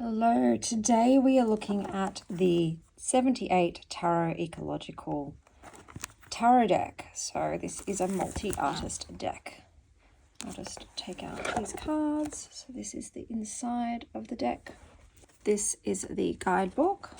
Hello, today we are looking at the 78 Tarot Ecological tarot deck. So this is a multi-artist deck. I'll just take out these cards. So this is the inside of the deck. This is the guidebook.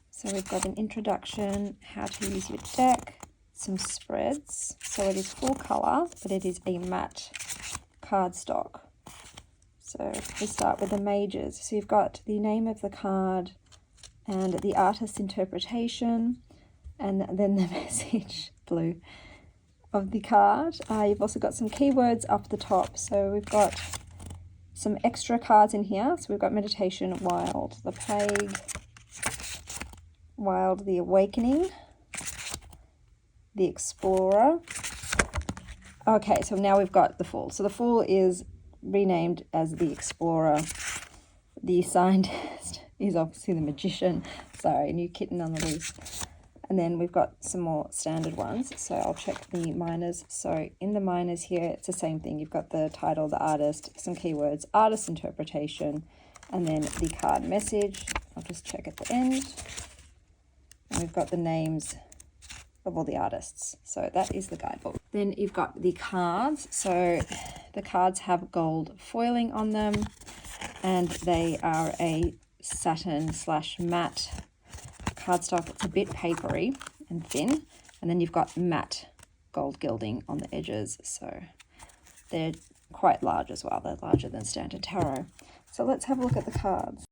So we've got an introduction, how to use your deck, some spreads. So it is full color, but it is a matte cardstock. So we start with the majors. So you've got the name of the card and the artist's interpretation, and then the message, blue, of the card. You've also got some keywords up the top. So we've got some extra cards in here. So we've got meditation, wild, the plague, wild, the awakening, the explorer. Okay, so now we've got the fool. So the fool is renamed as the explorer. The scientist is obviously the magician. Sorry, new kitten on the loose. And then we've got some more standard ones. So I'll check the minors. So in the minors here, it's the same thing. You've got the title, the artist, some keywords, artist interpretation, and then the card message. I'll just check at the end. And we've got the names of all the artists. So that is the guidebook. Then you've got the cards. So the cards have gold foiling on them, and they are a satin / matte cardstock. It's a bit papery and thin, and then you've got matte gold gilding on the edges. So they're quite large as well. They're larger than standard tarot. So let's have a look at the cards.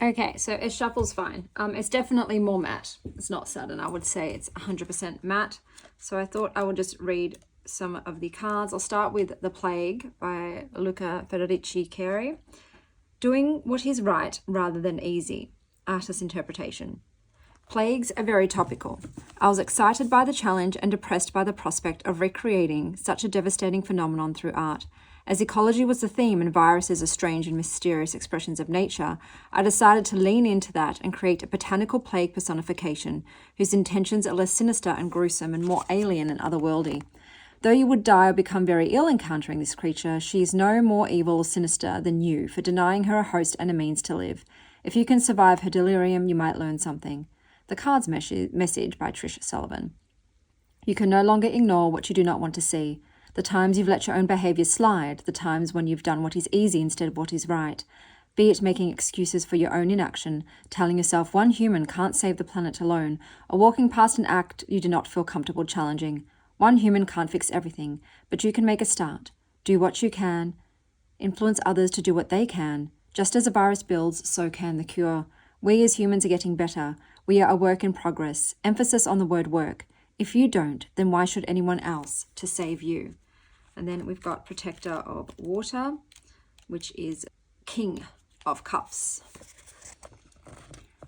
Okay, so it shuffles fine. It's definitely more matte. It's not satin. I would say it's 100% matte. So I thought I would just read some of the cards. I'll start with The Plague by Luca Federici Carey. Doing what is right rather than easy. Artist interpretation. Plagues are very topical. I was excited by the challenge and depressed by the prospect of recreating such a devastating phenomenon through art. As ecology was the theme and viruses are strange and mysterious expressions of nature, I decided to lean into that and create a botanical plague personification whose intentions are less sinister and gruesome and more alien and otherworldly. Though you would die or become very ill encountering this creature, she is no more evil or sinister than you for denying her a host and a means to live. If you can survive her delirium, you might learn something. The Cards Message by Trish Sullivan. You can no longer ignore what you do not want to see. The times you've let your own behaviour slide, the times when you've done what is easy instead of what is right. Be it making excuses for your own inaction, telling yourself one human can't save the planet alone, or walking past an act you do not feel comfortable challenging. One human can't fix everything, but you can make a start. Do what you can. Influence others to do what they can. Just as a virus builds, so can the cure. We as humans are getting better. We are a work in progress. Emphasis on the word work. If you don't, then why should anyone else to save you? And then we've got Protector of Water, which is King of Cups.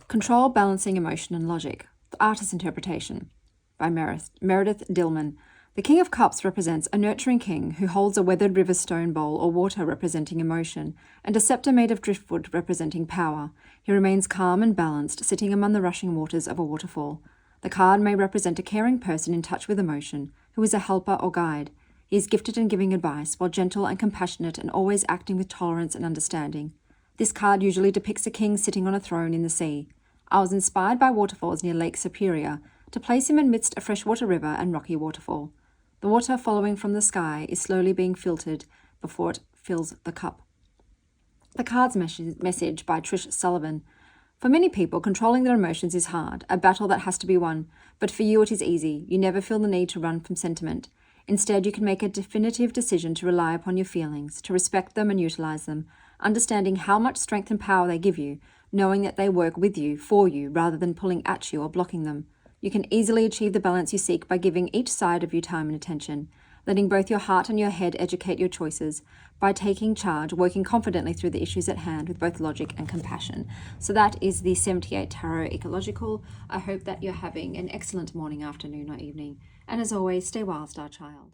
Control, balancing, emotion, and logic. The Artist's Interpretation by Meredith Dillman. The King of Cups represents a nurturing king who holds a weathered river stone bowl or water representing emotion, and a scepter made of driftwood representing power. He remains calm and balanced, sitting among the rushing waters of a waterfall. The card may represent a caring person in touch with emotion, who is a helper or guide. He is gifted in giving advice, while gentle and compassionate and always acting with tolerance and understanding. This card usually depicts a king sitting on a throne in the sea. I was inspired by waterfalls near Lake Superior to place him amidst a freshwater river and rocky waterfall. The water following from the sky is slowly being filtered before it fills the cup. The Cards Message by Trish Sullivan. For many people, controlling their emotions is hard, a battle that has to be won. But for you, it is easy. You never feel the need to run from sentiment. Instead, you can make a definitive decision to rely upon your feelings, to respect them and utilize them, understanding how much strength and power they give you, knowing that they work with you, for you, rather than pulling at you or blocking them. You can easily achieve the balance you seek by giving each side of you time and attention, letting both your heart and your head educate your choices, by taking charge, working confidently through the issues at hand with both logic and compassion. So that is the 78 Tarot Ecological. I hope that you're having an excellent morning, afternoon, or evening. And as always, stay wild, star child.